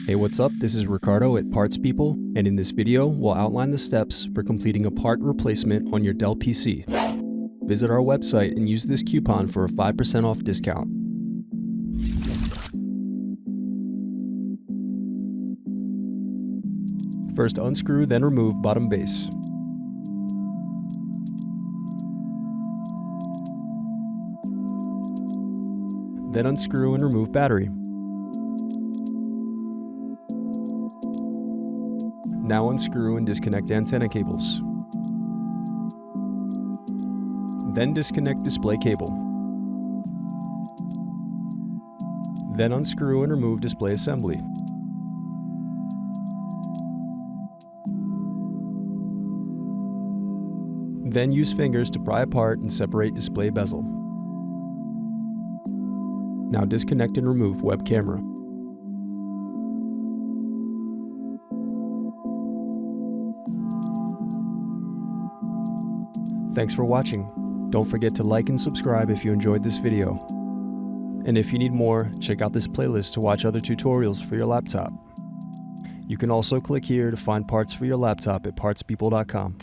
Hey, what's up? This is Ricardo at Parts People, and in this video, we'll outline the steps for completing a part replacement on your Dell PC. Visit our website and use this coupon for a 5% off discount. First, unscrew, then remove bottom base. Then unscrew and remove battery. Now unscrew and disconnect antenna cables. Then disconnect display cable. Then unscrew and remove display assembly. Then use fingers to pry apart and separate display bezel. Now disconnect and remove web camera. Thanks for watching. Don't forget to like and subscribe if you enjoyed this video. And if you need more, check out this playlist to watch other tutorials for your laptop. You can also click here to find parts for your laptop at partspeople.com.